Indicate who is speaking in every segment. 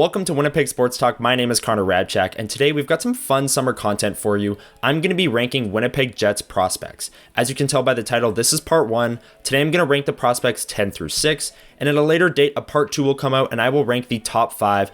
Speaker 1: Welcome to Winnipeg Sports Talk. My name is Hrabchak, and today we've got some fun summer content for you. I'm going to be ranking Winnipeg Jets prospects. As you can tell by the title, this is part 1. Today I'm going to rank the prospects 10 through 6, and at a later date, a part 2 will come out, and I will rank the top 5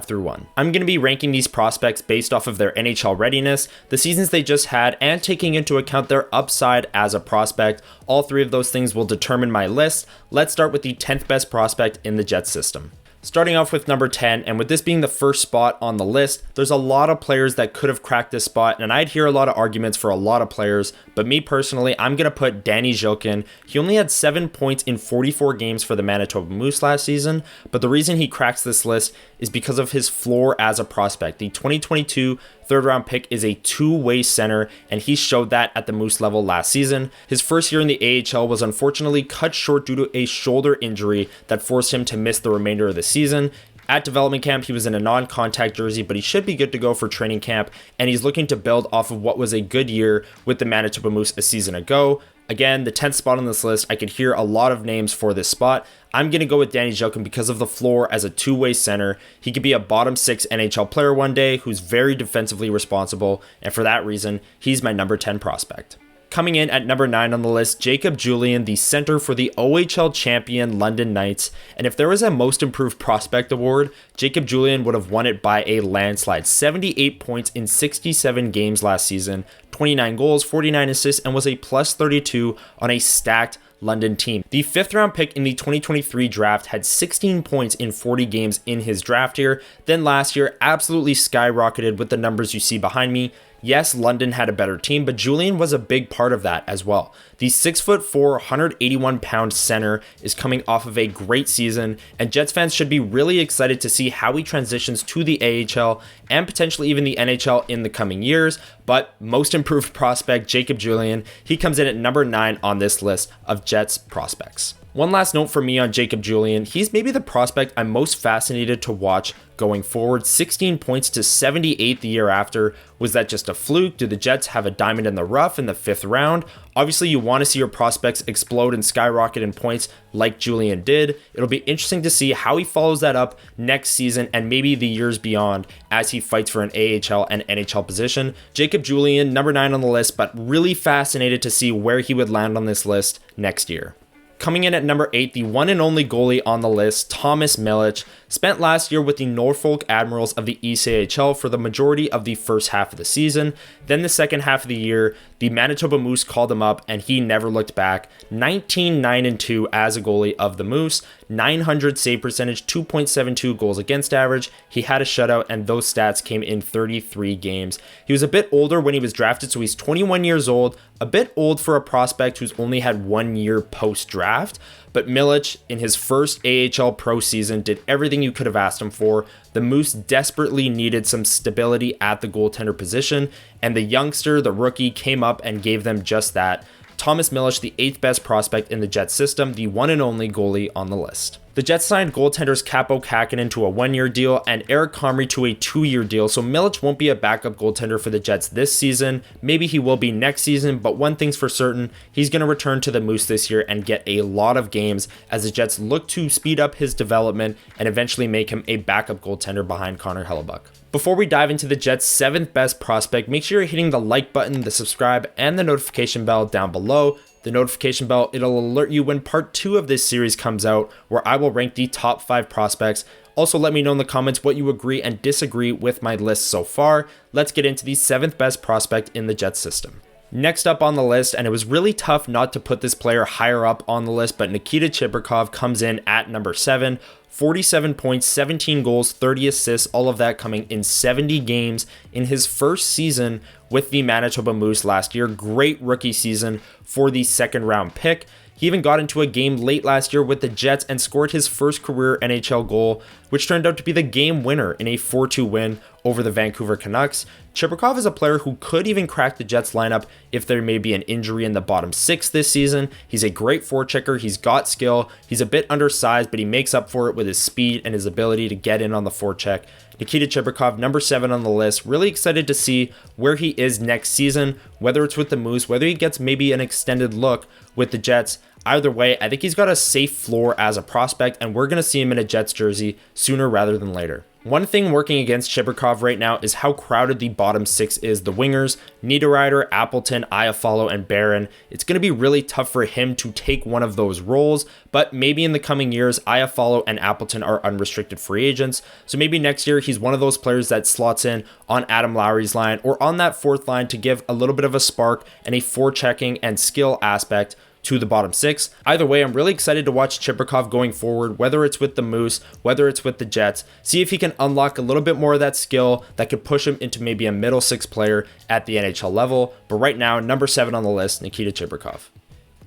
Speaker 1: through 1. I'm going to be ranking these prospects based off of their NHL readiness, the seasons they just had, and taking into account their upside as a prospect. All 3 of those things will determine my list. Let's start with the 10th best prospect in the Jets system. Starting off with number 10, and with this being the first spot on the list, there's a lot of players that could have cracked this spot, and I'd hear a lot of arguments for a lot of players, but me personally, I'm going to put Danny Zhilkin. He only had 7 points in 44 games for the Manitoba Moose last season, but the reason he cracks this list is because of his floor as a prospect. The 2022 third-round pick is a two-way center, and he showed that at the Moose level last season. His first year in the AHL was unfortunately cut short due to a shoulder injury that forced him to miss the remainder of the season. At development camp, he was in a non-contact jersey, but he should be good to go for training camp, and he's looking to build off of what was a good year with the Manitoba Moose a season ago. Again, the 10th spot on this list, I could hear a lot of names for this spot. I'm going to go with Danny Zhilkin because of the floor as a two-way center. He could be a bottom 6 NHL player one day who's very defensively responsible, and for that reason, he's my number 10 prospect. Coming in at number 9 on the list, Jacob Julien, the center for the OHL champion London Knights. And if there was a most improved prospect award, Jacob Julien would have won it by a landslide. 78 points in 67 games last season, 29 goals, 49 assists, and was a plus 32 on a stacked London team. The 5th round pick in the 2023 draft had 16 points in 40 games in his draft year. Then last year absolutely skyrocketed with the numbers you see behind me. Yes, London had a better team, but Julien was a big part of that as well. The 6'4", 181-pound center is coming off of a great season, and Jets fans should be really excited to see how he transitions to the AHL and potentially even the NHL in the coming years. But most improved prospect, Jacob Julien, he comes in at number 9 on this list of Jets prospects. One last note for me on Jacob Julien, he's maybe the prospect I'm most fascinated to watch going forward. 16 points to 78 the year after. Was that just a fluke? Do the Jets have a diamond in the rough in the 5th round? Obviously, you want to see your prospects explode and skyrocket in points like Julien did. It'll be interesting to see how he follows that up next season and maybe the years beyond as he fights for an AHL and NHL position. Jacob Julien, number 9 on the list, but really fascinated to see where he would land on this list next year. Coming in at number 8, the one and only goalie on the list, Thomas Milic, spent last year with the Norfolk Admirals of the ECHL for the majority of the first half of the season. Then the second half of the year, the Manitoba Moose called him up and he never looked back. 19-9-2 as a goalie of the Moose, 900 save percentage, 2.72 goals against average. He had a shutout and those stats came in 33 games. He was a bit older when he was drafted, so he's 21 years old, a bit old for a prospect who's only had 1 year post-draft. But Milic, in his first AHL pro season, did everything you could have asked him for. The Moose desperately needed some stability at the goaltender position, and the youngster, the rookie, came up and gave them just that. Thomas Milic, the 8th best prospect in the Jets system, the one and only goalie on the list. The Jets signed goaltenders Kaapo Kähkönen to a 1-year deal and Eric Comrie to a 2-year deal, so Milic won't be a backup goaltender for the Jets this season. Maybe he will be next season, but one thing's for certain, he's going to return to the Moose this year and get a lot of games as the Jets look to speed up his development and eventually make him a backup goaltender behind Connor Hellebuyck. Before we dive into the Jets' 7th best prospect, make sure you're hitting the like button, the subscribe, and the notification bell down below. The notification bell, it'll alert you when part 2 of this series comes out, where I will rank the top 5 prospects. Also, let me know in the comments what you agree and disagree with my list so far. Let's get into the 7th best prospect in the Jets system. Next up on the list, and it was really tough not to put this player higher up on the list, but Nikita Chibrikov comes in at number 7. 47 points, 17 goals, 30 assists, all of that coming in 70 games in his first season with the Manitoba Moose last year. Great rookie season for the 2nd round pick. He even got into a game late last year with the Jets and scored his first career NHL goal, which turned out to be the game winner in a 4-2 win over the Vancouver Canucks. Chibrikov is a player who could even crack the Jets lineup if there may be an injury in the bottom 6 this season. He's a great forechecker, he's got skill, he's a bit undersized, but he makes up for it with his speed and his ability to get in on the forecheck. Nikita Chibrikov, number 7 on the list. Really excited to see where he is next season, whether it's with the Moose, whether he gets maybe an extended look with the Jets. Either way, I think he's got a safe floor as a prospect, and we're going to see him in a Jets jersey sooner rather than later. One thing working against Chibrikov right now is how crowded the bottom six is. The wingers, Niederreiter, Appleton, Iafallo, and Barron. It's going to be really tough for him to take one of those roles, but maybe in the coming years, Iafallo and Appleton are unrestricted free agents. So maybe next year he's one of those players that slots in on Adam Lowry's line or on that fourth line to give a little bit of a spark and a forechecking and skill aspect to the bottom six. Either way, I'm really excited to watch Chibrikov going forward, whether it's with the Moose, whether it's with the Jets, see if he can unlock a little bit more of that skill that could push him into maybe a middle six player at the NHL level. But right now, number 7 on the list, Nikita Chibrikov.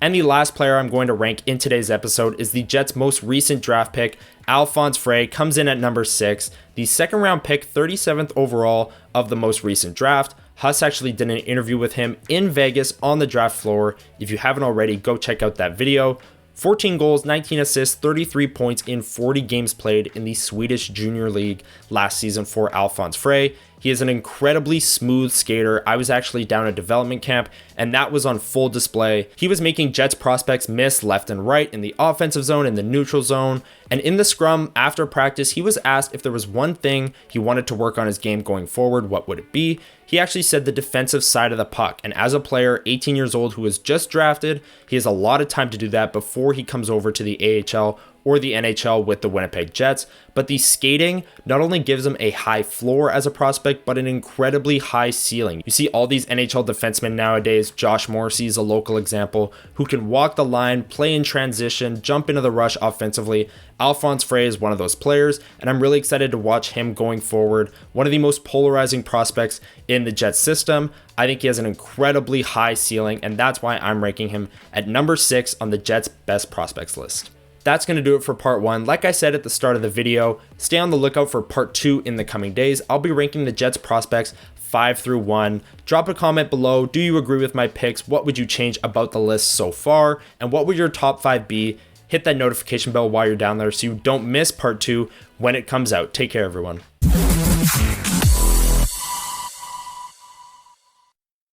Speaker 1: And the last player I'm going to rank in today's episode is the Jets' most recent draft pick, Alfons Freij, comes in at number 6, the second round pick, 37th overall of the most recent draft. Huss actually did an interview with him in Vegas on the draft floor. If you haven't already, go check out that video. 14 goals, 19 assists, 33 points in 40 games played in the Swedish Junior League last season for Alfons Freij. He is an incredibly smooth skater. I was actually down at development camp, and that was on full display. He was making Jets prospects miss left and right in the offensive zone, in the neutral zone, and in the scrum after practice, he was asked if there was one thing he wanted to work on his game going forward, what would it be? He actually said the defensive side of the puck, and as a player, 18 years old, who was just drafted, he has a lot of time to do that before he comes over to the AHL or the NHL with the Winnipeg Jets, but the skating not only gives him a high floor as a prospect, but an incredibly high ceiling. You see all these NHL defensemen nowadays, Josh Morrissey is a local example, who can walk the line, play in transition, jump into the rush offensively. Alfons Freij is one of those players, and I'm really excited to watch him going forward. One of the most polarizing prospects in the Jets system. I think he has an incredibly high ceiling, and that's why I'm ranking him at number 6 on the Jets' best prospects list. That's going to do it for part 1. Like I said at the start of the video, stay on the lookout for part 2 in the coming days. I'll be ranking the Jets prospects 5 through 1. Drop a comment below. Do you agree with my picks? What would you change about the list so far? And what would your top 5 be? Hit that notification bell while you're down there so you don't miss part 2 when it comes out. Take care, everyone.